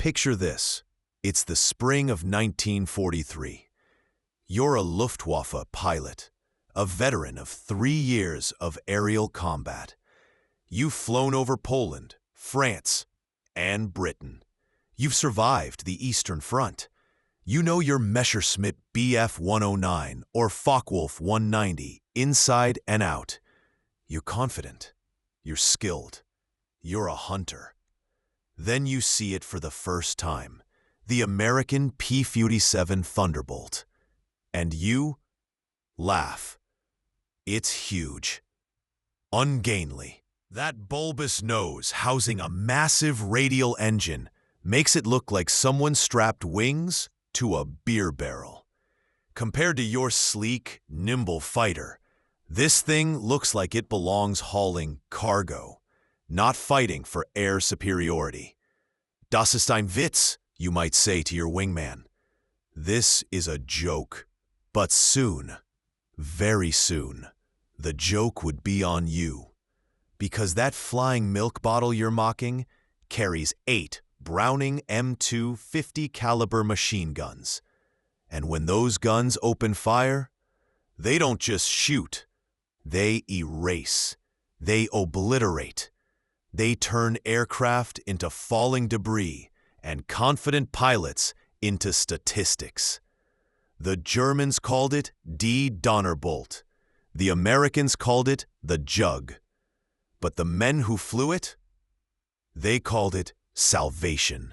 Picture this. It's the spring of 1943. You're a Luftwaffe pilot, a veteran of 3 years of aerial combat. You've flown over Poland, France, and Britain. You've survived the Eastern Front. You know your Messerschmitt Bf 109 or Focke-Wulf 190 inside and out. You're confident. You're skilled. You're a hunter. Then you see it for the first time, the American P-47 Thunderbolt. And you laugh. It's huge. Ungainly. That bulbous nose housing a massive radial engine makes it look like someone strapped wings to a beer barrel. Compared to your sleek, nimble fighter, this thing looks like it belongs hauling cargo, not fighting for air superiority. Das ist ein Witz, you might say to your wingman. This is a joke. But soon, very soon, the joke would be on you. Because that flying milk bottle you're mocking carries 8 Browning M2 50 caliber machine guns. And when those guns open fire, they don't just shoot. They erase. They obliterate. They turn aircraft into falling debris and confident pilots into statistics. The Germans called it die Donnerbolt. The Americans called it the Jug. But the men who flew it, they called it salvation.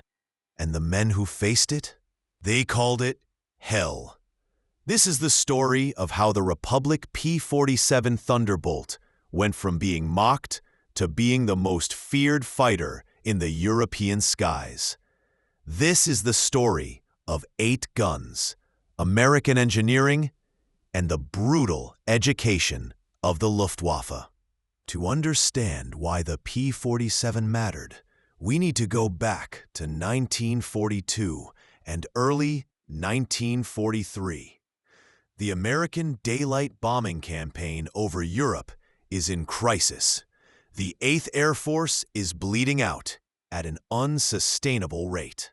And the men who faced it, they called it hell. This is the story of how the Republic P-47 Thunderbolt went from being mocked to being the most feared fighter in the European skies. This is the story of 8 guns, American engineering, and the brutal education of the Luftwaffe. To understand why the P-47 mattered, we need to go back to 1942 and early 1943. The American daylight bombing campaign over Europe is in crisis. The 8th Air Force is bleeding out at an unsustainable rate.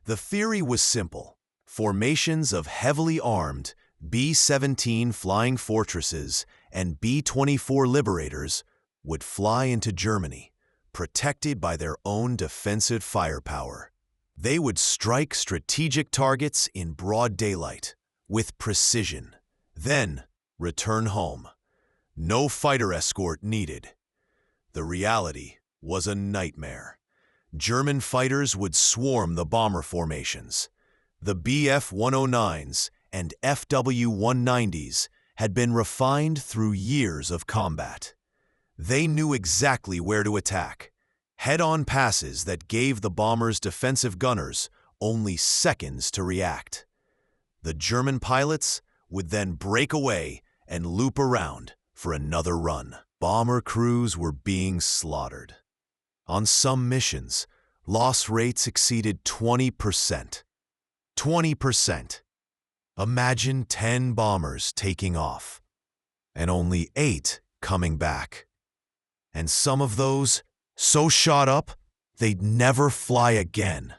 The theory was simple. Formations of heavily armed B-17 Flying Fortresses and B-24 Liberators would fly into Germany, protected by their own defensive firepower. They would strike strategic targets in broad daylight, with precision, then return home. No fighter escort needed. The reality was a nightmare. German fighters would swarm the bomber formations. The Bf 109s and FW 190s had been refined through years of combat. They knew exactly where to attack, head-on passes that gave the bombers' defensive gunners only seconds to react. The German pilots would then break away and loop around for another run. Bomber crews were being slaughtered. On some missions, loss rates exceeded 20%. 20%. Imagine 10 bombers taking off, and only 8 coming back. And some of those so shot up, they'd never fly again.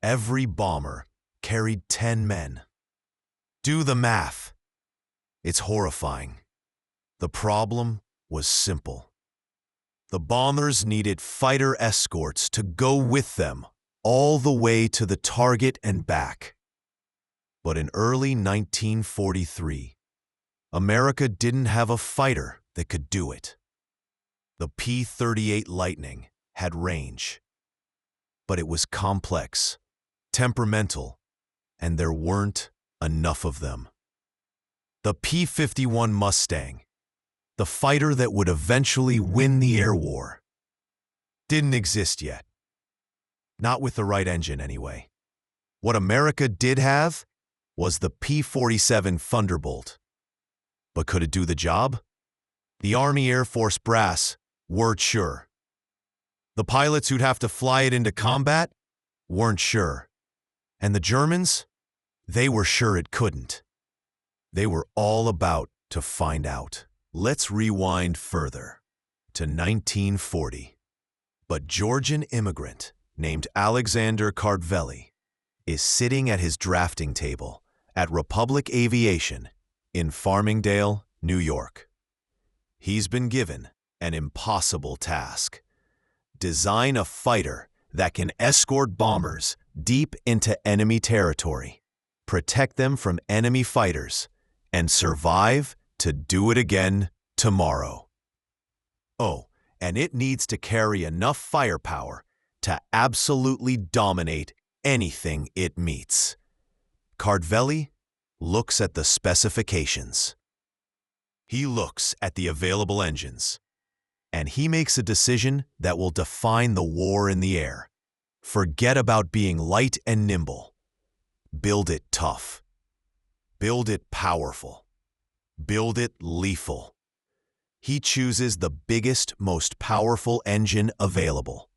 Every bomber carried 10 men. Do the math. It's horrifying. The problem was simple. The bombers needed fighter escorts to go with them all the way to the target and back. But in early 1943, America didn't have a fighter that could do it. The P-38 Lightning had range, but it was complex, temperamental, and there weren't enough of them. The P-51 Mustang, the fighter that would eventually win the air war, didn't exist yet. Not with the right engine, anyway. What America did have was the P-47 Thunderbolt. But could it do the job? The Army Air Force brass weren't sure. The pilots who'd have to fly it into combat weren't sure. And the Germans? They were sure it couldn't. They were all about to find out. Let's rewind further to 1940. But Georgian immigrant named Alexander Kartveli, is sitting at his drafting table at Republic Aviation in Farmingdale, New York. He's been given an impossible task: design a fighter that can escort bombers deep into enemy territory, protect them from enemy fighters, and survive to do it again tomorrow. Oh, and it needs to carry enough firepower to absolutely dominate anything it meets. Kartveli looks at the specifications. He looks at the available engines, and he makes a decision that will define the war in the air. Forget about being light and nimble. Build it tough. Build it powerful. Build it lethal. He chooses the biggest, most powerful engine available: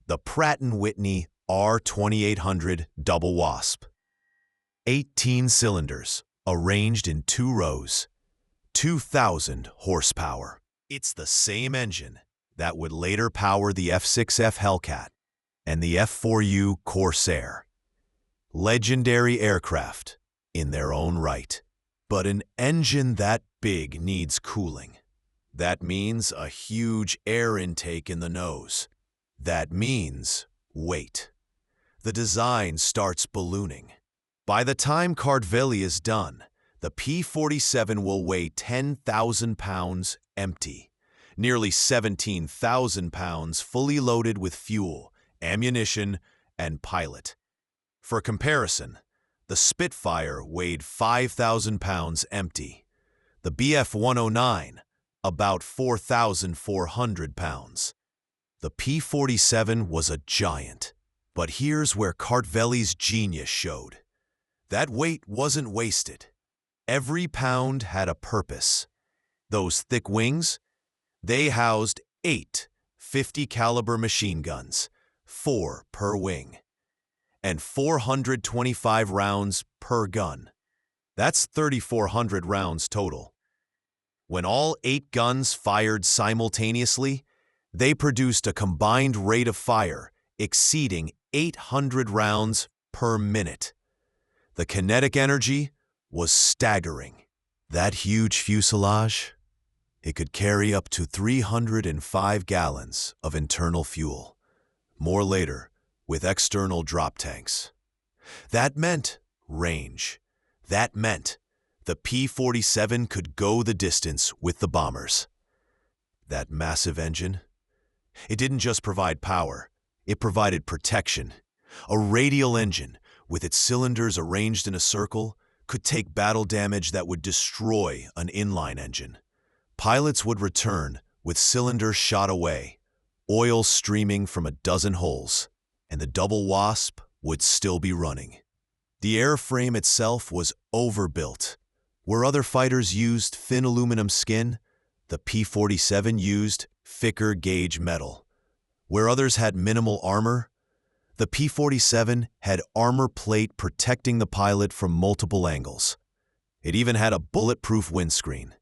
the Pratt & Whitney R2800 Double Wasp. 18 cylinders, arranged in 2 rows, 2,000 horsepower. It's the same engine that would later power the F-6F Hellcat and the F-4U Corsair. Legendary aircraft in their own right. But an engine that big needs cooling. That means a huge air intake in the nose. That means weight. The design starts ballooning. By the time Kartveli is done, the P-47 will weigh 10,000 pounds empty, nearly 17,000 pounds fully loaded with fuel, ammunition, and pilot. For comparison, the Spitfire weighed 5,000 pounds empty. The Bf-109, about 4,400 pounds. The P-47 was a giant. But here's where Kartveli's genius showed. That weight wasn't wasted. Every pound had a purpose. Those thick wings, they housed 8 50 caliber machine guns, 4 per wing, and 425 rounds per gun. That's 3,400 rounds total. When all 8 guns fired simultaneously, they produced a combined rate of fire exceeding 800 rounds per minute. The kinetic energy was staggering. That huge fuselage, it could carry up to 305 gallons of internal fuel. More later, with external drop tanks. That meant range. That meant the P-47 could go the distance with the bombers. That massive engine, it didn't just provide power, it provided protection. A radial engine, with its cylinders arranged in a circle, could take battle damage that would destroy an inline engine. Pilots would return with cylinders shot away, oil streaming from a dozen holes, and the Double Wasp would still be running. The airframe itself was overbuilt. Where other fighters used thin aluminum skin, the P-47 used thicker gauge metal. Where others had minimal armor, the P-47 had armor plate protecting the pilot from multiple angles. It even had a bulletproof windscreen.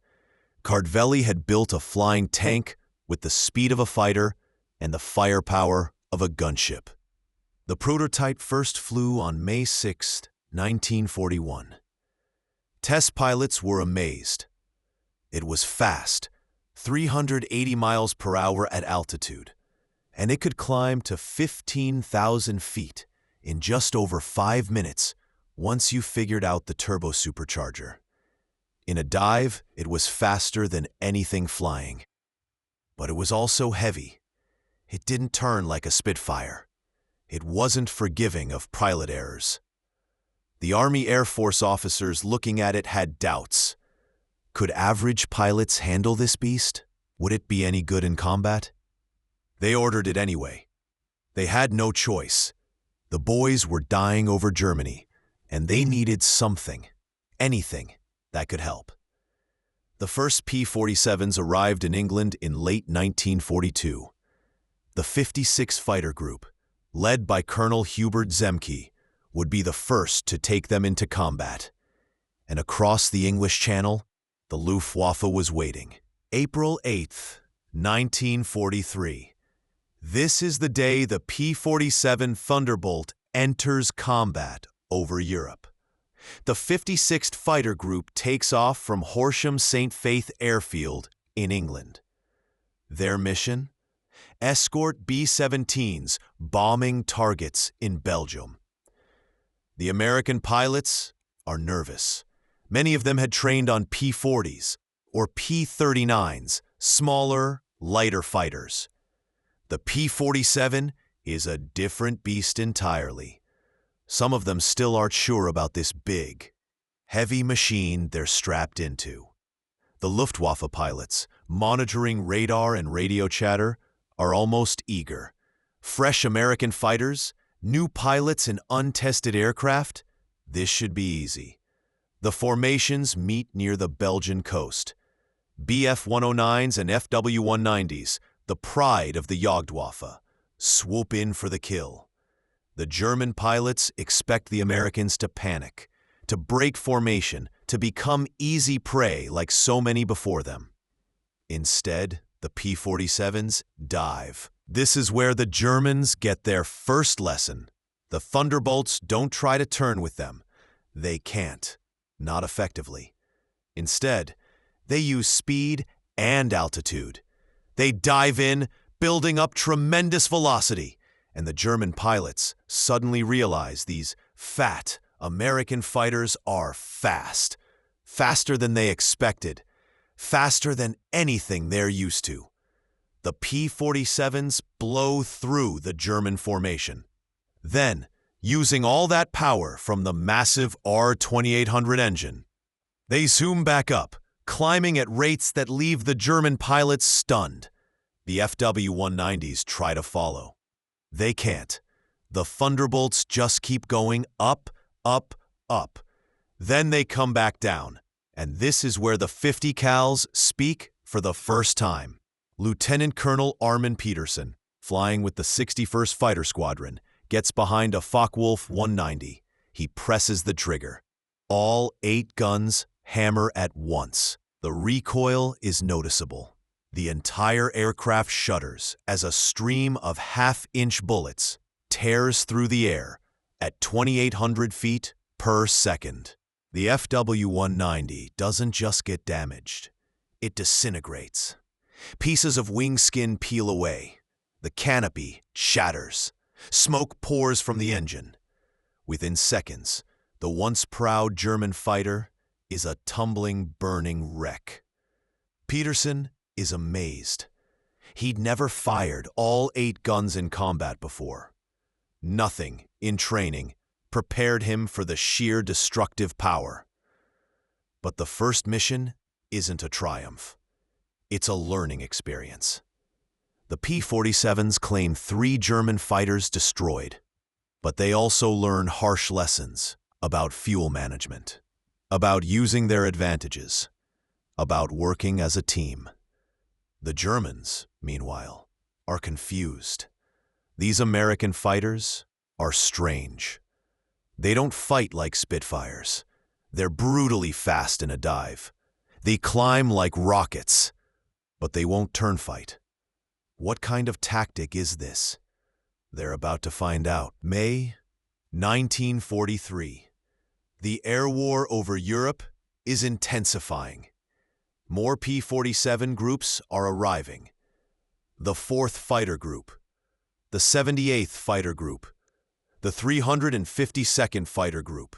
Kartveli had built a flying tank with the speed of a fighter and the firepower of a gunship. The prototype first flew on May 6, 1941. Test pilots were amazed. It was fast, 380 miles per hour at altitude, and it could climb to 15,000 feet in just over 5 minutes once you figured out the turbo-supercharger. In a dive, it was faster than anything flying. But it was also heavy. It didn't turn like a Spitfire. It wasn't forgiving of pilot errors. The Army Air Force officers looking at it had doubts. Could average pilots handle this beast? Would it be any good in combat? They ordered it anyway. They had no choice. The boys were dying over Germany, and they needed something, anything, that could help. The first P-47s arrived in England in late 1942. The 56 Fighter Group, led by Colonel Hubert Zemke, would be the first to take them into combat. And across the English Channel, the Luftwaffe was waiting. April 8, 1943. This is the day the P-47 Thunderbolt enters combat over Europe. The 56th Fighter Group takes off from Horsham St. Faith Airfield in England. Their mission? Escort B-17s bombing targets in Belgium. The American pilots are nervous. Many of them had trained on P-40s or P-39s, smaller, lighter fighters. The P-47 is a different beast entirely. Some of them still aren't sure about this big, heavy machine they're strapped into. The Luftwaffe pilots, monitoring radar and radio chatter, are almost eager. Fresh American fighters, new pilots and untested aircraft, this should be easy. The formations meet near the Belgian coast. Bf-109s and Fw-190s, the pride of the Jagdwaffe, swoop in for the kill. The German pilots expect the Americans to panic, to break formation, to become easy prey like so many before them. Instead, the P-47s dive. This is where the Germans get their first lesson. The Thunderbolts don't try to turn with them. They can't, not effectively. Instead, they use speed and altitude. They dive in, building up tremendous velocity, and the German pilots suddenly realize these fat American fighters are fast, faster than they expected, faster than anything they're used to. The P-47s blow through the German formation. Then, using all that power from the massive R-2800 engine, they zoom back up, climbing at rates that leave the German pilots stunned. The Fw-190s try to follow. They can't. The Thunderbolts just keep going up, up, up. Then they come back down. And this is where the 50 cals speak for the first time. Lieutenant Colonel Armin Peterson, flying with the 61st Fighter Squadron, gets behind a Focke-Wulf 190. He presses the trigger. All 8 guns hammer at once. The recoil is noticeable. The entire aircraft shudders as a stream of half-inch bullets tears through the air at 2,800 feet per second. The Fw-190 doesn't just get damaged. It disintegrates. Pieces of wing skin peel away. The canopy shatters. Smoke pours from the engine. Within seconds, the once proud German fighter is a tumbling, burning wreck. Peterson is amazed. He'd never fired all 8 guns in combat before. Nothing in training prepared him for the sheer destructive power. But the first mission isn't a triumph. It's a learning experience. The P-47s claim 3 German fighters destroyed, but they also learn harsh lessons about fuel management, about using their advantages, about working as a team. The Germans, meanwhile, are confused. These American fighters are strange. They don't fight like Spitfires. They're brutally fast in a dive. They climb like rockets, but they won't turn fight. What kind of tactic is this? They're about to find out. May 1943. The air war over Europe is intensifying. More P-47 groups are arriving. The 4th Fighter Group, the 78th Fighter Group, the 352nd Fighter Group.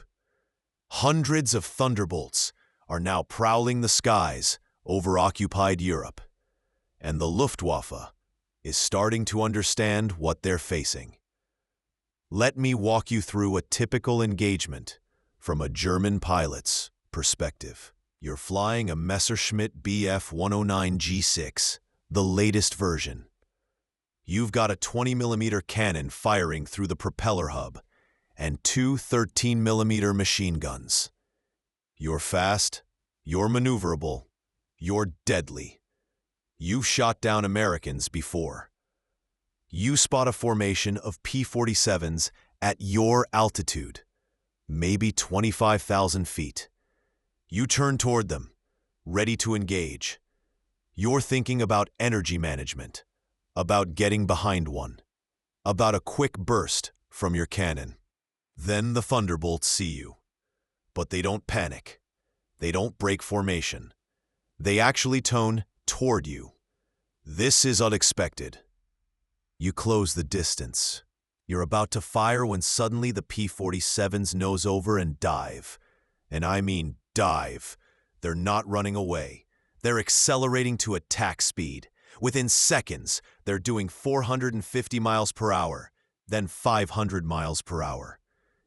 Hundreds of Thunderbolts are now prowling the skies over occupied Europe, and the Luftwaffe is starting to understand what they're facing. Let me walk you through a typical engagement from a German pilot's perspective. You're flying a Messerschmitt Bf-109 G6, the latest version. You've got a 20mm cannon firing through the propeller hub and 2 13mm machine guns. You're fast, you're maneuverable, you're deadly. You've shot down Americans before. You spot a formation of P-47s at your altitude, maybe 25,000 feet. You turn toward them, ready to engage. You're thinking about energy management, about getting behind one, about a quick burst from your cannon. Then the Thunderbolts see you. But they don't panic. They don't break formation. They actually tone toward you. This is unexpected. You close the distance. You're about to fire when suddenly the P-47s nose over and dive. And I mean dive. They're not running away. They're accelerating to attack speed. Within seconds, they're doing 450 miles per hour, then 500 miles per hour.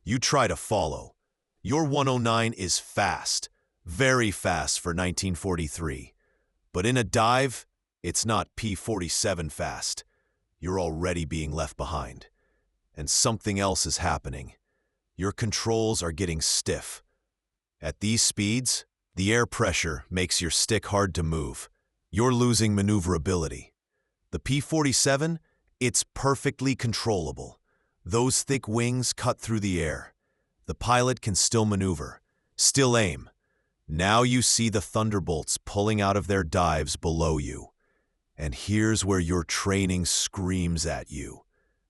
You try to follow. Your 109 is fast, very fast for 1943. But in a dive, it's not P-47 fast. You're already being left behind. And something else is happening. Your controls are getting stiff. At these speeds, the air pressure makes your stick hard to move. You're losing maneuverability. The P-47, it's perfectly controllable. Those thick wings cut through the air. The pilot can still maneuver, still aim. Now you see the Thunderbolts pulling out of their dives below you. And here's where your training screams at you.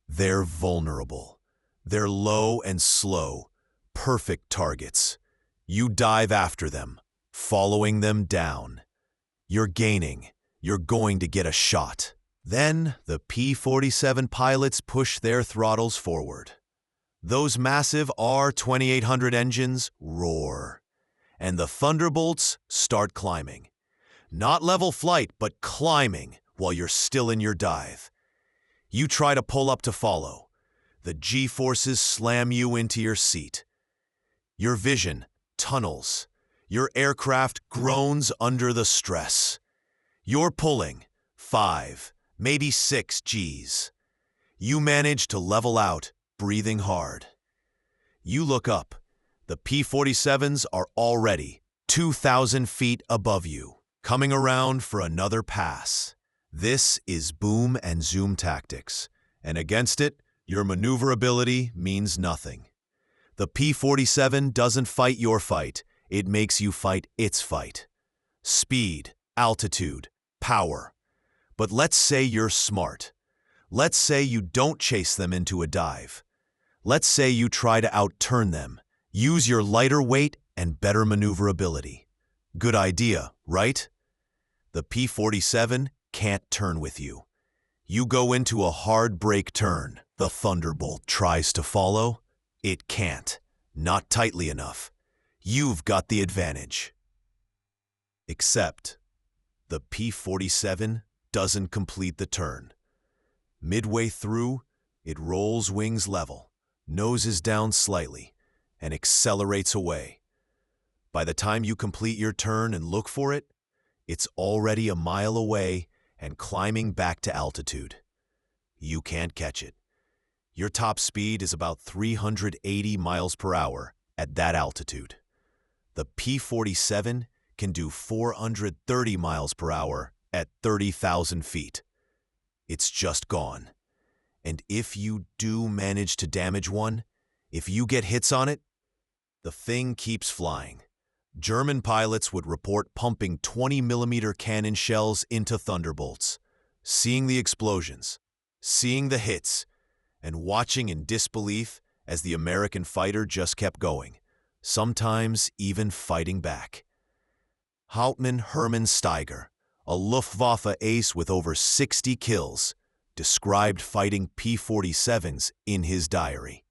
They're vulnerable. They're low and slow, perfect targets. You dive after them, following them down. You're gaining. You're going to get a shot. Then the P-47 pilots push their throttles forward. Those massive R-2800 engines roar. And the Thunderbolts start climbing. Not level flight, but climbing while you're still in your dive. You try to pull up to follow. The G-forces slam you into your seat. Your vision tunnels. Your aircraft groans under the stress. You're pulling 5, maybe 6 Gs. You manage to level out, breathing hard. You look up. The P-47s are already 2,000 feet above you, coming around for another pass. This is boom and zoom tactics, and against it, your maneuverability means nothing. The P-47 doesn't fight your fight, it makes you fight its fight. Speed, altitude, power. But let's say you're smart. Let's say you don't chase them into a dive. Let's say you try to outturn them. Use your lighter weight and better maneuverability. Good idea, right? The P-47 can't turn with you. You go into a hard brake turn. The Thunderbolt tries to follow. It can't. Not tightly enough. You've got the advantage. Except the P-47 doesn't complete the turn. Midway through, it rolls wings level, noses down slightly, and accelerates away. By the time you complete your turn and look for it, it's already a mile away and climbing back to altitude. You can't catch it. Your top speed is about 380 miles per hour at that altitude. The P-47 can do 430 miles per hour at 30,000 feet. It's just gone. And if you do manage to damage one, if you get hits on it, the thing keeps flying. German pilots would report pumping 20-millimeter cannon shells into Thunderbolts, seeing the explosions, seeing the hits, and watching in disbelief as the American fighter just kept going, sometimes even fighting back. Hauptmann Hermann Steiger, a Luftwaffe ace with over 60 kills, described fighting P-47s in his diary.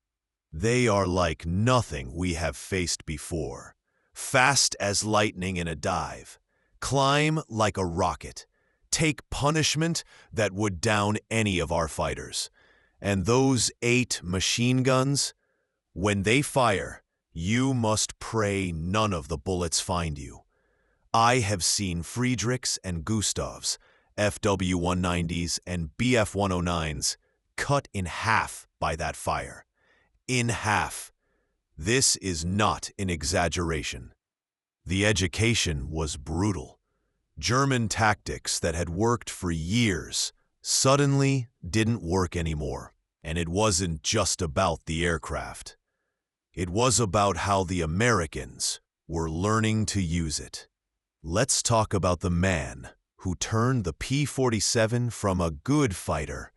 They are like nothing we have faced before. Fast as lightning in a dive, climb like a rocket, take punishment that would down any of our fighters. And those 8 machine guns, when they fire, you must pray none of the bullets find you. I have seen Friedrichs and Gustavs, FW-190s and BF-109s cut in half by that fire. In half. This is not an exaggeration. The education was brutal. German tactics that had worked for years suddenly didn't work anymore. And it wasn't just about the aircraft. It was about how the Americans were learning to use it. Let's talk about the man who turned the P-47 from a good fighter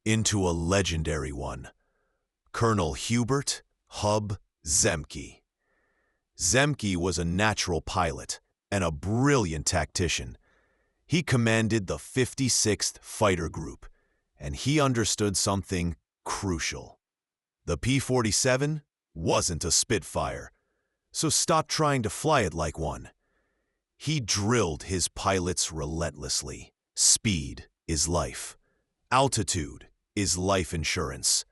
into a legendary one, Colonel Hubert "Hub" Zemke. Zemke was a natural pilot and a brilliant tactician. He commanded the 56th Fighter Group, and he understood something crucial. The P-47 wasn't a Spitfire, so stop trying to fly it like one. He drilled his pilots relentlessly. Speed is life. Altitude is life insurance.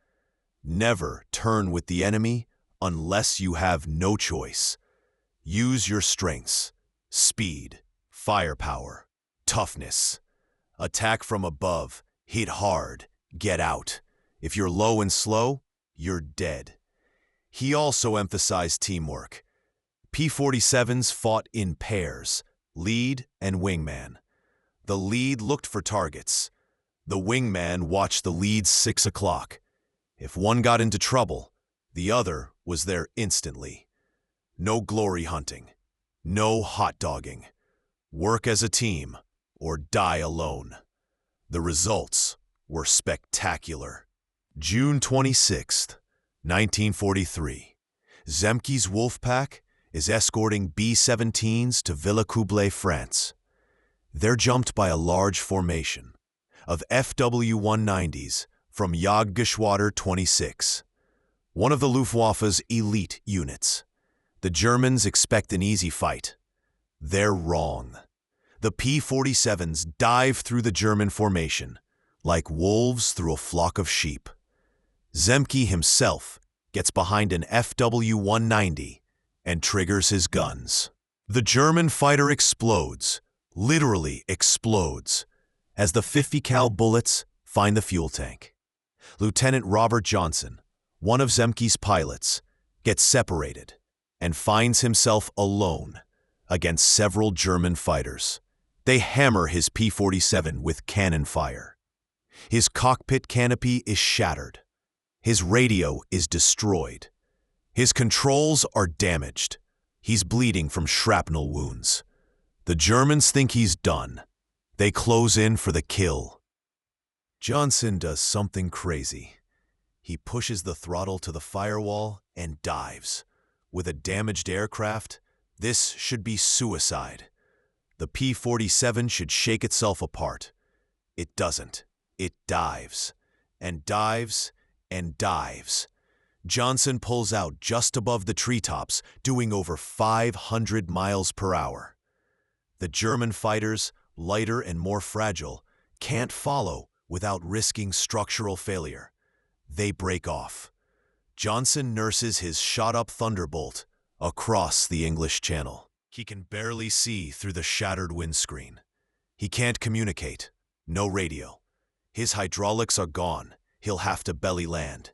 Never turn with the enemy unless you have no choice. Use your strengths: speed, firepower, toughness. Attack from above, hit hard, get out. If you're low and slow, you're dead. He also emphasized teamwork. P-47s fought in pairs, lead and wingman. The lead looked for targets. The wingman watched the lead's 6 o'clock. If one got into trouble, the other was there instantly. No glory hunting. No hot-dogging. Work as a team or die alone. The results were spectacular. June 26, 1943. Zemke's Wolfpack is escorting B-17s to Villacoublay, France. They're jumped by a large formation of FW-190s from Jagdgeschwader 26, one of the Luftwaffe's elite units. The Germans expect an easy fight. They're wrong. The P-47s dive through the German formation like wolves through a flock of sheep. Zemke himself gets behind an FW-190 and triggers his guns. The German fighter explodes, literally explodes, as the 50 cal bullets find the fuel tank. Lieutenant Robert Johnson, one of Zemke's pilots, gets separated and finds himself alone against several German fighters. They hammer his P-47 with cannon fire. His cockpit canopy is shattered. His radio is destroyed. His controls are damaged. He's bleeding from shrapnel wounds. The Germans think he's done. They close in for the kill. Johnson does something crazy. He pushes the throttle to the firewall and dives. With a damaged aircraft, this should be suicide. The P-47 should shake itself apart. It doesn't. It dives, and dives, and dives. Johnson pulls out just above the treetops, doing over 500 miles per hour. The German fighters, lighter and more fragile, can't follow without risking structural failure. They break off. Johnson nurses his shot-up Thunderbolt across the English Channel. He can barely see through the shattered windscreen. He can't communicate. No radio. His hydraulics are gone. He'll have to belly land.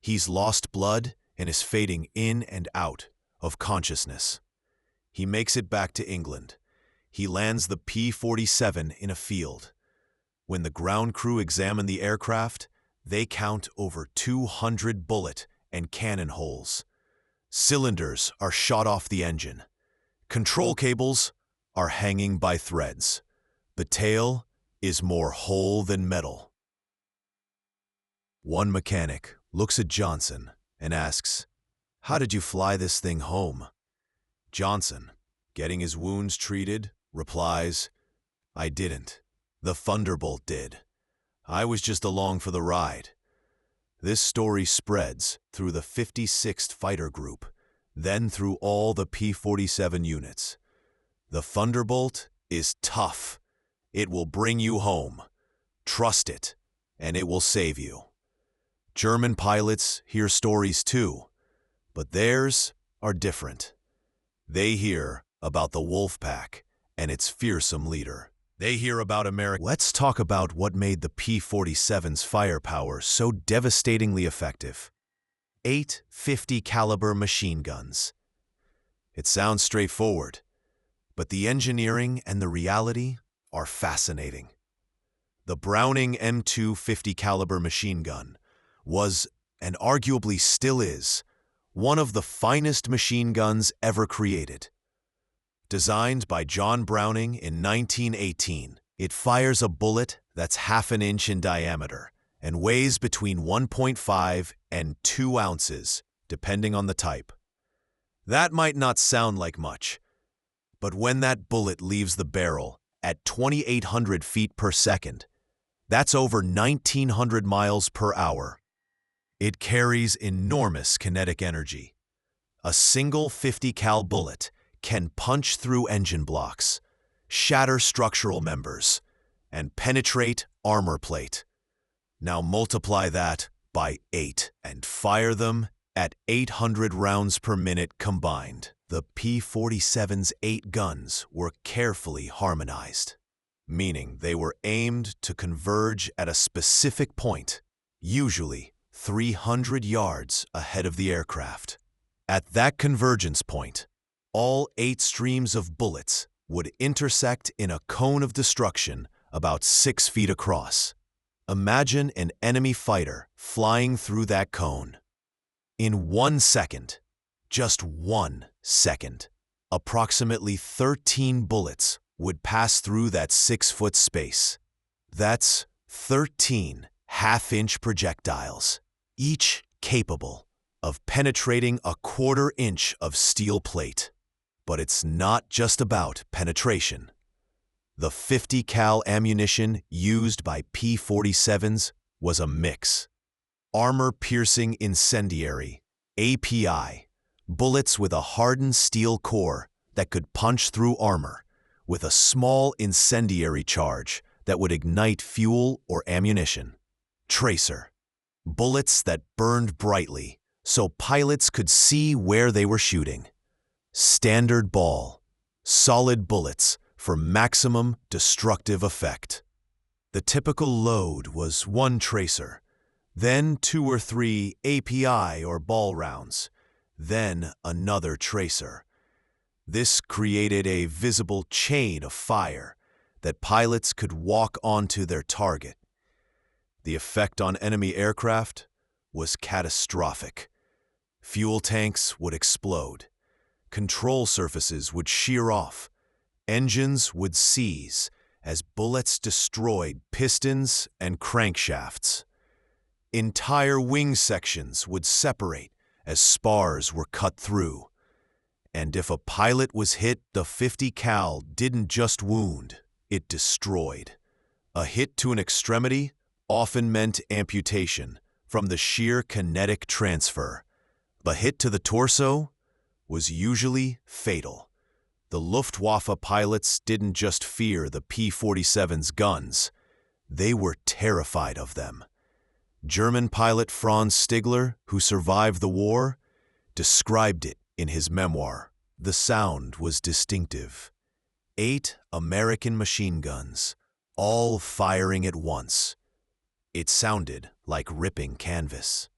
He's lost blood and is fading in and out of consciousness. He makes it back to England. He lands the P-47 in a field. When the ground crew examine the aircraft, they count over 200 bullet and cannon holes. Cylinders are shot off the engine. Control cables are hanging by threads. The tail is more whole than metal. One mechanic looks at Johnson and asks, "How did you fly this thing home?" Johnson, getting his wounds treated, replies, "I didn't. The Thunderbolt did. I was just along for the ride." This story spreads through the 56th Fighter Group, then through all the P-47 units. The Thunderbolt is tough. It will bring you home. Trust it, and it will save you. German pilots hear stories too, but theirs are different. They hear about the Wolfpack and its fearsome leader. They hear about America. Let's talk about what made the P-47's firepower so devastatingly effective. 8 50 caliber machine guns. It sounds straightforward, but the engineering and the reality are fascinating. The Browning M2 50 caliber machine gun was, and arguably still is, one of the finest machine guns ever created. Designed by John Browning in 1918, It fires a bullet that's half an inch in diameter and weighs between 1.5 and 2 ounces, depending on the type. That might not sound like much, but when that bullet leaves the barrel at 2,800 feet per second, that's over 1,900 miles per hour. It carries enormous kinetic energy. A single 50 cal bullet can punch through engine blocks, shatter structural members, and penetrate armor plate. Now multiply that by 8 and fire them at 800 rounds per minute combined. The P-47's 8 guns were carefully harmonized, meaning they were aimed to converge at a specific point, usually 300 yards ahead of the aircraft. At that convergence point, all 8 streams of bullets would intersect in a cone of destruction about 6 feet across. Imagine an enemy fighter flying through that cone. In 1 second, just 1 second, approximately 13 bullets would pass through that 6-foot space. That's 13 half-inch projectiles, each capable of penetrating a 1/4 inch of steel plate. But it's not just about penetration. The 50 cal ammunition used by P-47s was a mix. Armor-piercing incendiary, API, bullets with a hardened steel core that could punch through armor, with a small incendiary charge that would ignite fuel or ammunition. Tracer, bullets that burned brightly so pilots could see where they were shooting. Standard ball, solid bullets for maximum destructive effect. The typical load was 1 tracer, then 2 or 3 API or ball rounds, then another tracer. This created a visible chain of fire that pilots could walk onto their target. The effect on enemy aircraft was catastrophic. Fuel tanks would explode. Control surfaces would shear off. Engines would seize as bullets destroyed pistons and crankshafts. Entire wing sections would separate as spars were cut through. And if a pilot was hit, the 50 cal didn't just wound, it destroyed. A hit to an extremity often meant amputation from the sheer kinetic transfer. A hit to the torso was usually fatal. The Luftwaffe pilots didn't just fear the P-47's guns, they were terrified of them. German pilot Franz Stigler, who survived the war, described it in his memoir. The sound was distinctive. 8 American machine guns, all firing at once. It sounded like ripping canvas,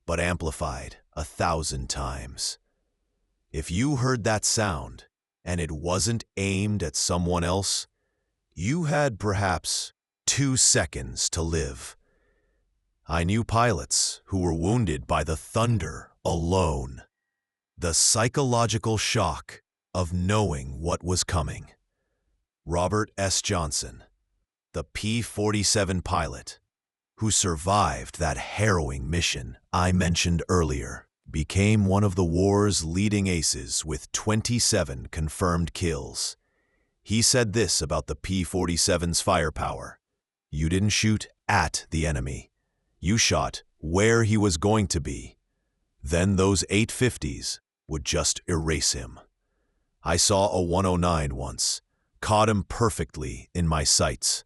but amplified 1,000 times. If you heard that sound, and it wasn't aimed at someone else, you had perhaps 2 seconds to live. I knew pilots who were wounded by the thunder alone. The psychological shock of knowing what was coming. Robert S. Johnson, the P-47 pilot, who survived that harrowing mission I mentioned earlier, became one of the war's leading aces with 27 confirmed kills. He said this about the P-47's firepower: "You didn't shoot at the enemy. You shot where he was going to be. Then those 850s would just erase him. I saw a 109 once, caught him perfectly in my sights,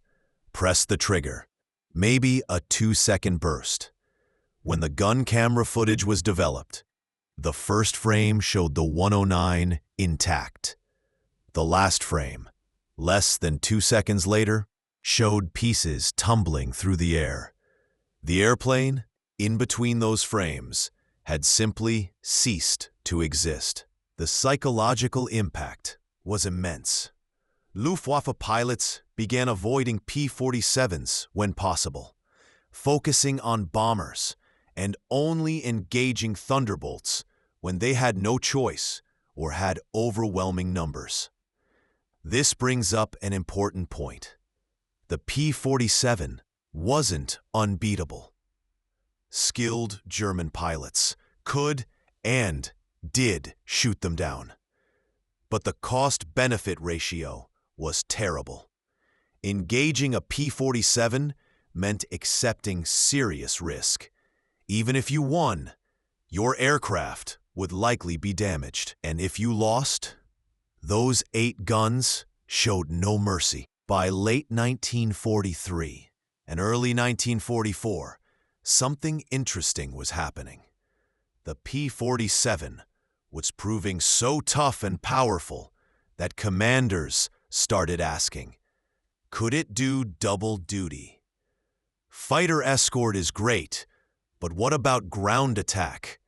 pressed the trigger, maybe a 2-second burst. When the gun camera footage was developed, the first frame showed the 109 intact. The last frame, less than 2 seconds later, showed pieces tumbling through the air. The airplane, in between those frames, had simply ceased to exist. The psychological impact was immense. Luftwaffe pilots began avoiding P-47s when possible, focusing on bombers and only engaging Thunderbolts when they had no choice or had overwhelming numbers. This brings up an important point. The P-47 wasn't unbeatable. Skilled German pilots could and did shoot them down. But the cost-benefit ratio was terrible. Engaging a P-47 meant accepting serious risk. Even if you won, your aircraft would likely be damaged. And if you lost, those 8 guns showed no mercy. By late 1943 and early 1944, something interesting was happening. The P-47 was proving so tough and powerful that commanders started asking, could it do double duty? Fighter escort is great, but what about ground attack?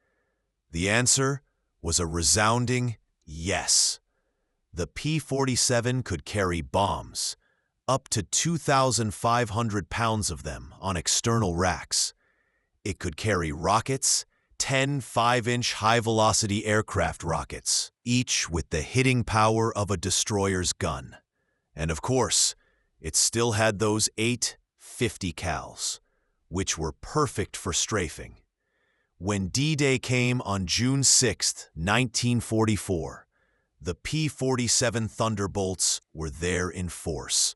The answer was a resounding yes. The P-47 could carry bombs, up to 2,500 pounds of them on external racks. It could carry rockets, 10 5-inch high-velocity aircraft rockets, each with the hitting power of a destroyer's gun. And of course, it still had those 8 50 cals, which were perfect for strafing. When D-Day came on June 6, 1944, the P-47 Thunderbolts were there in force.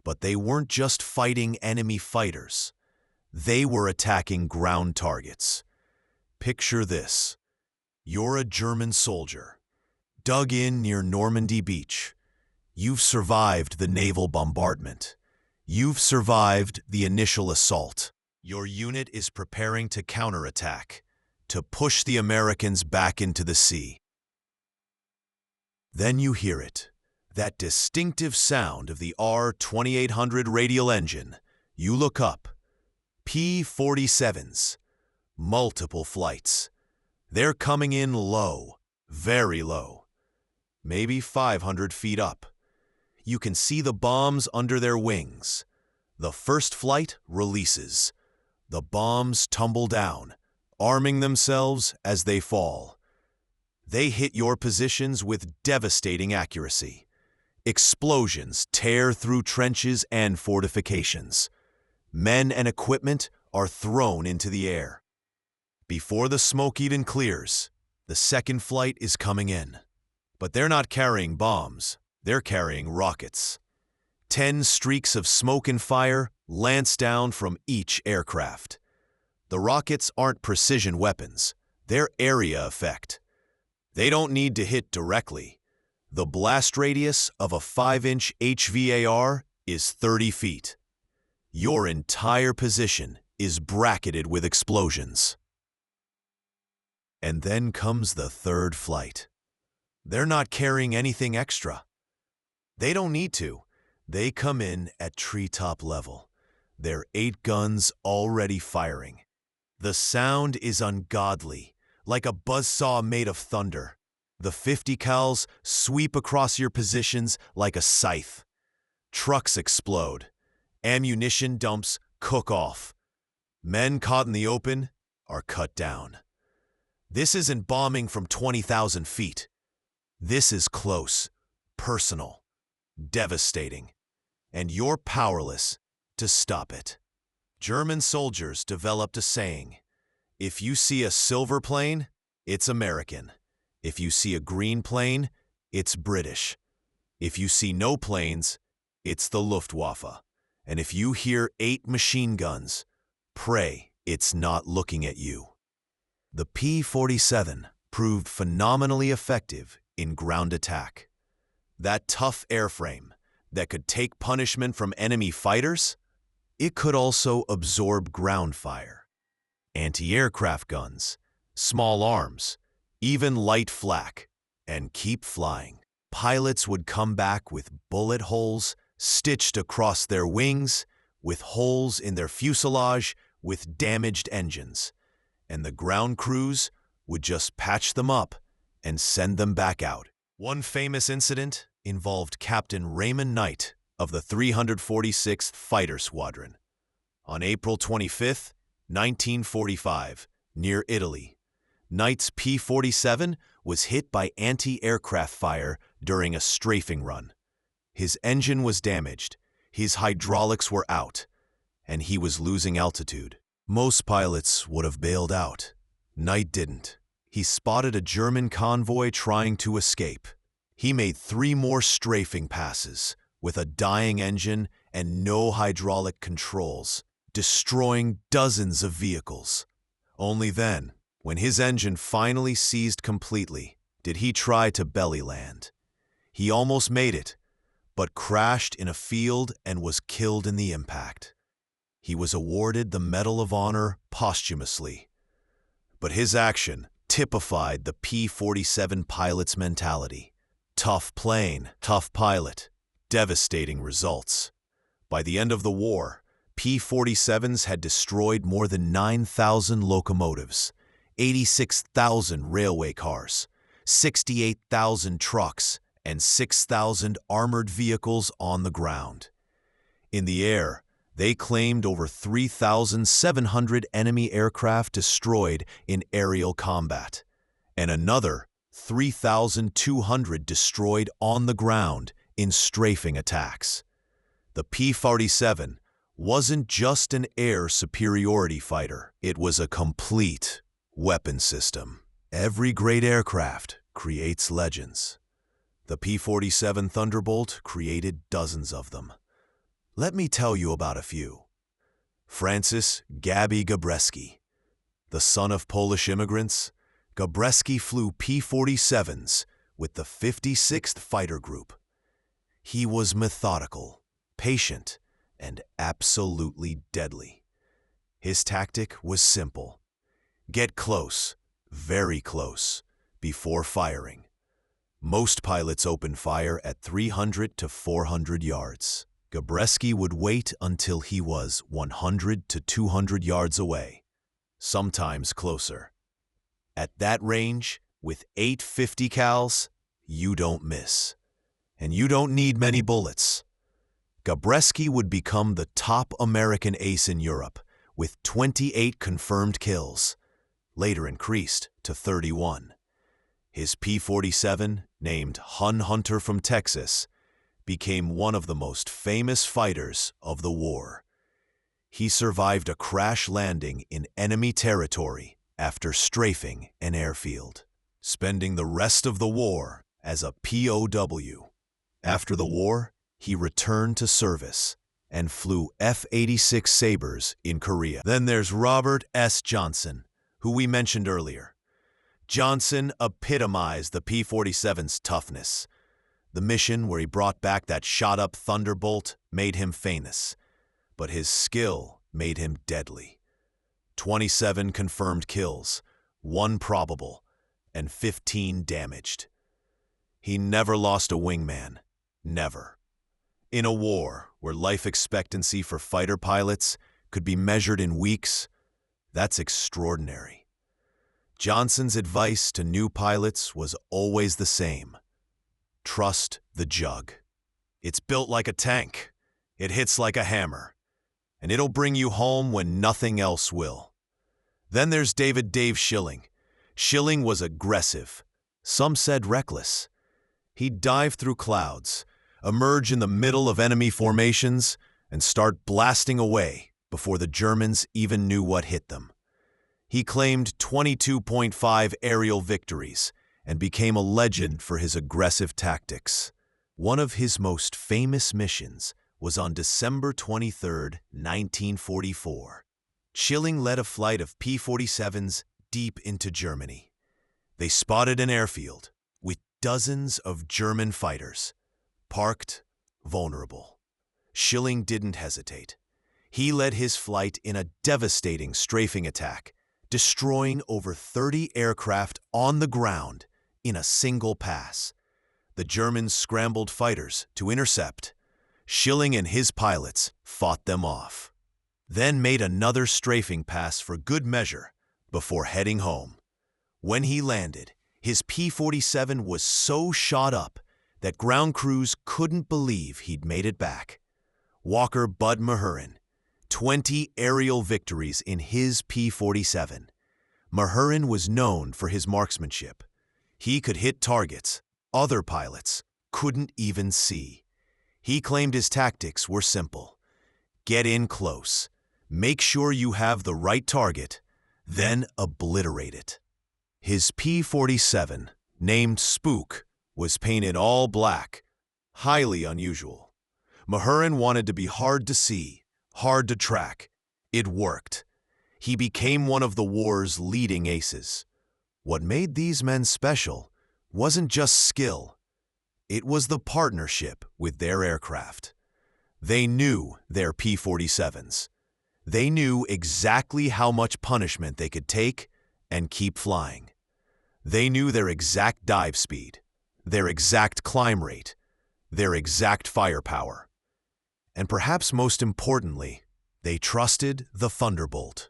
But they weren't just fighting enemy fighters. They were attacking ground targets. Picture this. You're a German soldier, dug in near Normandy Beach. You've survived the naval bombardment. You've survived the initial assault. Your unit is preparing to counterattack, to push the Americans back into the sea. Then you hear it, that distinctive sound of the R-2800 radial engine. You look up. P-47s. Multiple flights. They're coming in low, very low. Maybe 500 feet up. You can see the bombs under their wings. The first flight releases. The bombs tumble down, arming themselves as they fall. They hit your positions with devastating accuracy. Explosions tear through trenches and fortifications. Men and equipment are thrown into the air. Before the smoke even clears, the second flight is coming in. But they're not carrying bombs, they're carrying rockets. 10 streaks of smoke and fire lance down from each aircraft. The rockets aren't precision weapons, they're area effect. They don't need to hit directly. The blast radius of a 5-inch HVAR is 30 feet. Your entire position is bracketed with explosions. And then comes the third flight. They're not carrying anything extra. They don't need to. They come in at treetop level. Their 8 guns already firing. The sound is ungodly, like a buzzsaw made of thunder. The 50 cals sweep across your positions like a scythe. Trucks explode. Ammunition dumps cook off. Men caught in the open are cut down. This isn't bombing from 20,000 feet. This is close, personal, devastating, and you're powerless to stop it. German soldiers developed a saying, if you see a silver plane, it's American. If you see a green plane, it's British. If you see no planes, it's the Luftwaffe. And if you hear 8 machine guns, pray it's not looking at you. The P-47 proved phenomenally effective in ground attack. That tough airframe that could take punishment from enemy fighters, it could also absorb ground fire. Anti-aircraft guns, small arms, even light flak, and keep flying. Pilots would come back with bullet holes stitched across their wings, with holes in their fuselage, with damaged engines. And the ground crews would just patch them up and send them back out. One famous incident involved Captain Raymond Knight of the 346th Fighter Squadron. On April 25, 1945, near Italy, Knight's P-47 was hit by anti-aircraft fire during a strafing run. His engine was damaged, His hydraulics were out, and he was losing altitude. Most pilots would have bailed out. Knight didn't. He spotted a German convoy trying to escape. He made 3 more strafing passes with a dying engine and no hydraulic controls, destroying dozens of vehicles. Only then, when his engine finally seized completely, did he try to belly land. He almost made it, but crashed in a field and was killed in the impact. He was awarded the Medal of Honor posthumously. But his action typified the P-47 pilot's mentality. Tough plane, tough pilot, devastating results. By the end of the war, P-47s had destroyed more than 9,000 locomotives, 86,000 railway cars, 68,000 trucks, and 6,000 armored vehicles on the ground. In the air, they claimed over 3,700 enemy aircraft destroyed in aerial combat, and another 3,200 destroyed on the ground in strafing attacks. The P-47 wasn't just an air superiority fighter, it was a complete weapon system. Every great aircraft creates legends. The P-47 Thunderbolt created dozens of them. Let me tell you about a few. Francis "Gabby" Gabreski. The son of Polish immigrants, Gabreski flew P-47s with the 56th Fighter Group. He was methodical, patient, and absolutely deadly. His tactic was simple. Get close, very close, before firing. Most pilots opened fire at 300 to 400 yards. Gabreski would wait until he was 100 to 200 yards away, sometimes closer. At that range, with 850 cals, you don't miss. And you don't need many bullets. Gabreski would become the top American ace in Europe, with 28 confirmed kills, later increased to 31. His P-47, named Hun Hunter from Texas, became one of the most famous fighters of the war. He survived a crash landing in enemy territory after strafing an airfield, spending the rest of the war as a POW. After the war, he returned to service and flew F-86 Sabres in Korea. Then there's Robert S. Johnson, who we mentioned earlier. Johnson epitomized the P-47's toughness. The mission where he brought back that shot-up Thunderbolt made him famous, but his skill made him deadly. 27 confirmed kills, 1 probable, and 15 damaged. He never lost a wingman, never. In a war where life expectancy for fighter pilots could be measured in weeks, that's extraordinary. Johnson's advice to new pilots was always the same. Trust the jug. It's built like a tank. It hits like a hammer. And it'll bring you home when nothing else will. Then there's Dave Schilling. Schilling was aggressive. Some said reckless. He'd dive through clouds, emerge in the middle of enemy formations, and start blasting away before the Germans even knew what hit them. He claimed 22.5 aerial victories and became a legend for his aggressive tactics. One of his most famous missions was on December 23, 1944. Schilling led a flight of P-47s deep into Germany. They spotted an airfield with dozens of German fighters, parked, vulnerable. Schilling didn't hesitate. He led his flight in a devastating strafing attack, destroying over 30 aircraft on the ground in a single pass. The Germans scrambled fighters to intercept. Schilling and his pilots fought them off, then made another strafing pass for good measure before heading home. When he landed, his P-47 was so shot up that ground crews couldn't believe he'd made it back. Walker Bud Mahurin, 20 aerial victories in his P-47. Mahurin was known for his marksmanship. He could hit targets other pilots couldn't even see. He claimed his tactics were simple. Get in close, make sure you have the right target, then obliterate it. His P-47, named Spook, was painted all black, highly unusual. Mahurin wanted to be hard to see, hard to track. It worked. He became one of the war's leading aces. What made these men special wasn't just skill. It was the partnership with their aircraft. They knew their P-47s. They knew exactly how much punishment they could take and keep flying. They knew their exact dive speed, their exact climb rate, their exact firepower. And perhaps most importantly, they trusted the Thunderbolt.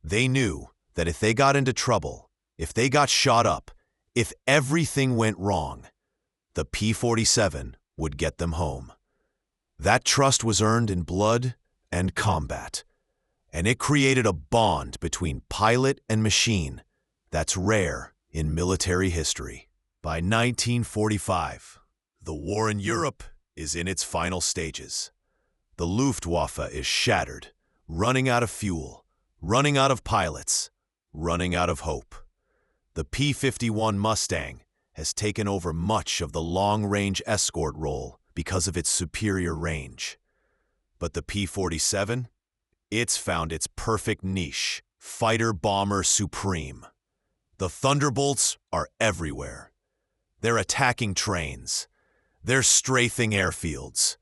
They knew that if they got into trouble, if they got shot up, if everything went wrong, the P-47 would get them home. That trust was earned in blood and combat, and it created a bond between pilot and machine that's rare in military history. By 1945, the war in Europe is in its final stages. The Luftwaffe is shattered, running out of fuel, running out of pilots, running out of hope. The P-51 Mustang has taken over much of the long-range escort role because of its superior range. But the P-47? It's found its perfect niche, fighter-bomber supreme. The Thunderbolts are everywhere. They're attacking trains. They're strafing airfields.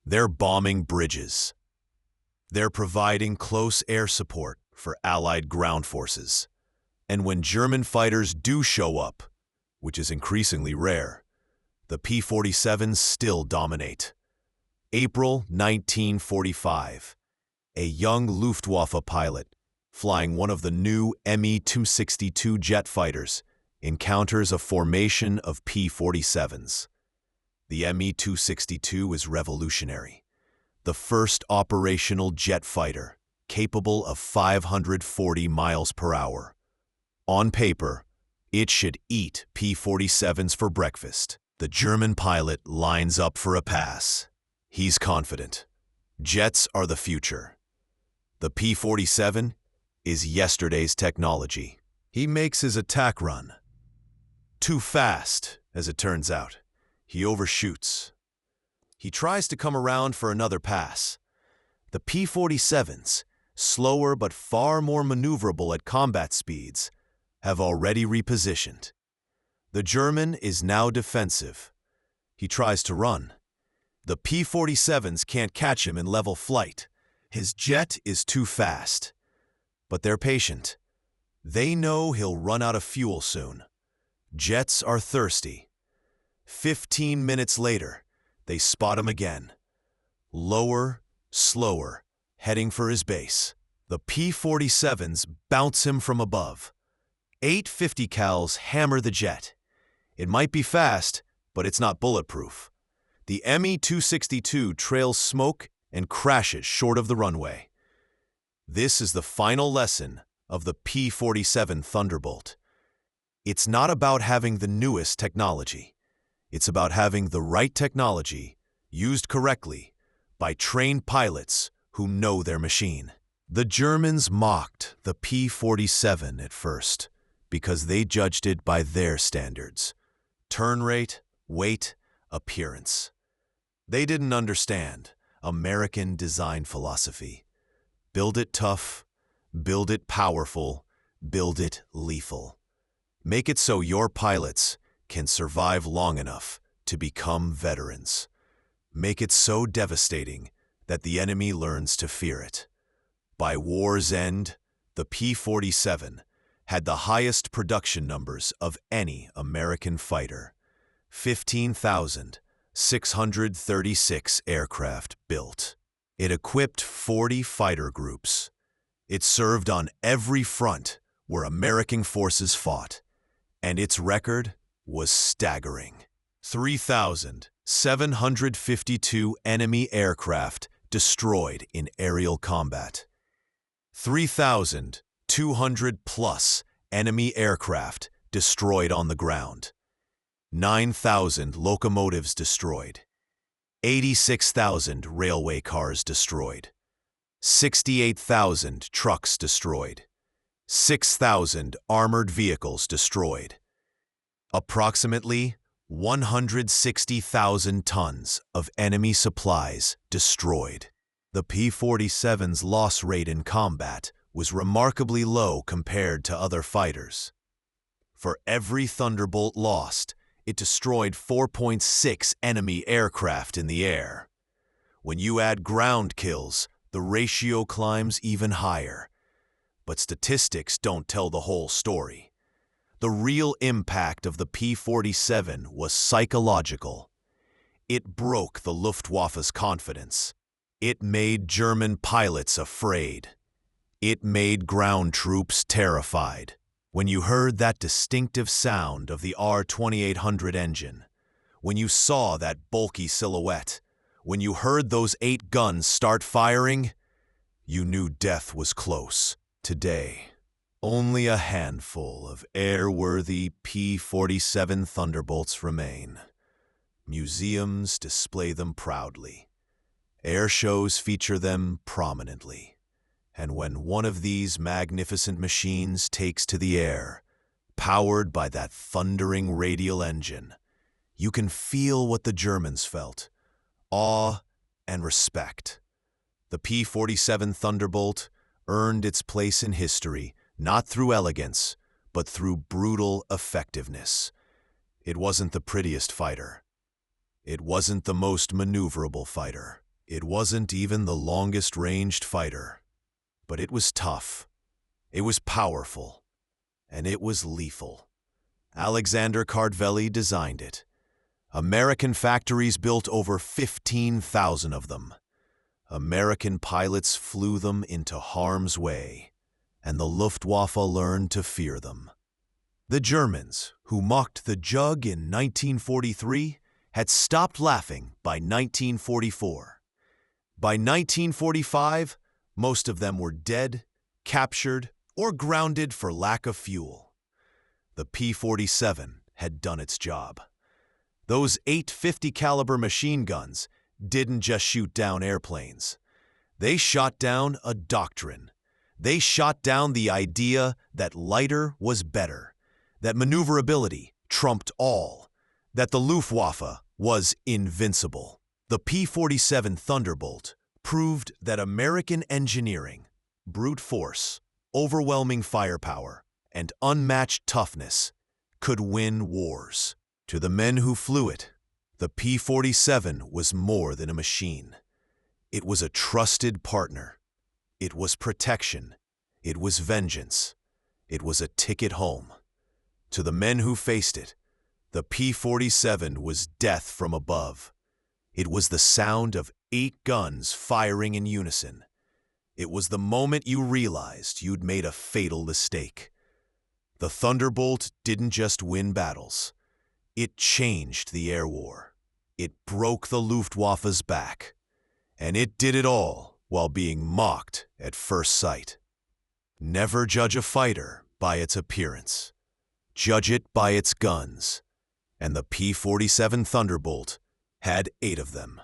They're bombing bridges. They're providing close air support for Allied ground forces. And when German fighters do show up, which is increasingly rare, the P-47s still dominate. April 1945. A young Luftwaffe pilot, flying one of the new Me-262 jet fighters, encounters a formation of P-47s. The Me-262 is revolutionary. The first operational jet fighter, capable of 540 miles per hour. On paper, it should eat P-47s for breakfast. The German pilot lines up for a pass. He's confident. Jets are the future. The P-47 is yesterday's technology. He makes his attack run. Too fast, as it turns out. He overshoots. He tries to come around for another pass. The P-47s, slower but far more maneuverable at combat speeds, have already repositioned. The German is now defensive. He tries to run. The P-47s can't catch him in level flight. His jet is too fast. But they're patient. They know he'll run out of fuel soon. Jets are thirsty. 15 minutes later, they spot him again. Lower, slower, heading for his base. The P-47s bounce him from above. 850 cals hammer the jet. It might be fast, but it's not bulletproof. The Me-262 trails smoke and crashes short of the runway. This is the final lesson of the P-47 Thunderbolt. It's not about having the newest technology. It's about having the right technology, used correctly, by trained pilots who know their machine. The Germans mocked the P-47 at first because they judged it by their standards: turn rate, weight, appearance. They didn't understand American design philosophy. Build it tough, build it powerful, build it lethal. Make it so your pilots can survive long enough to become veterans. Make it so devastating that the enemy learns to fear it. By war's end, the P-47 had the highest production numbers of any American fighter: 15,636 aircraft built. It equipped 40 fighter groups. It served on every front where American forces fought, and its record was staggering. 3,752 enemy aircraft destroyed in aerial combat. 3,200 plus enemy aircraft destroyed on the ground. 9,000 locomotives destroyed. 86,000 railway cars destroyed, 68,000 trucks destroyed, 6,000 armored vehicles destroyed, approximately 160,000 tons of enemy supplies destroyed. The P-47's loss rate in combat was remarkably low compared to other fighters. For every Thunderbolt lost, it destroyed 4.6 enemy aircraft in the air. When you add ground kills, the ratio climbs even higher. But statistics don't tell the whole story. The real impact of the P-47 was psychological. It broke the Luftwaffe's confidence. It made German pilots afraid. It made ground troops terrified. When you heard that distinctive sound of the R-2800 engine, when you saw that bulky silhouette, when you heard those 8 guns start firing, you knew death was close. Today, only a handful of airworthy P-47 Thunderbolts remain. Museums display them proudly. Air shows feature them prominently. And when one of these magnificent machines takes to the air, powered by that thundering radial engine, you can feel what the Germans felt: awe and respect. The P-47 Thunderbolt earned its place in history not through elegance, but through brutal effectiveness. It wasn't the prettiest fighter. It wasn't the most maneuverable fighter. It wasn't even the longest-ranged fighter. But it was tough, it was powerful, and it was lethal. Alexander Kartveli designed it. American factories built over 15,000 of them. American pilots flew them into harm's way, and the Luftwaffe learned to fear them. The Germans, who mocked the Jug in 1943, had stopped laughing by 1944. By 1945, most of them were dead, captured, or grounded for lack of fuel. The P-47 had done its job. Those 850 caliber machine guns didn't just shoot down airplanes. They shot down a doctrine. They shot down the idea that lighter was better, that maneuverability trumped all, that the Luftwaffe was invincible. The P-47 Thunderbolt proved that American engineering, brute force, overwhelming firepower, and unmatched toughness could win wars. To the men who flew it, the P-47 was more than a machine. It was a trusted partner. It was protection. It was vengeance. It was a ticket home. To the men who faced it, the P-47 was death from above. It was the sound of 8 guns firing in unison. It was the moment you realized you'd made a fatal mistake. The Thunderbolt didn't just win battles. It changed the air war. It broke the Luftwaffe's back. And it did it all while being mocked at first sight. Never judge a fighter by its appearance. Judge it by its guns. And the P-47 Thunderbolt had 8 of them.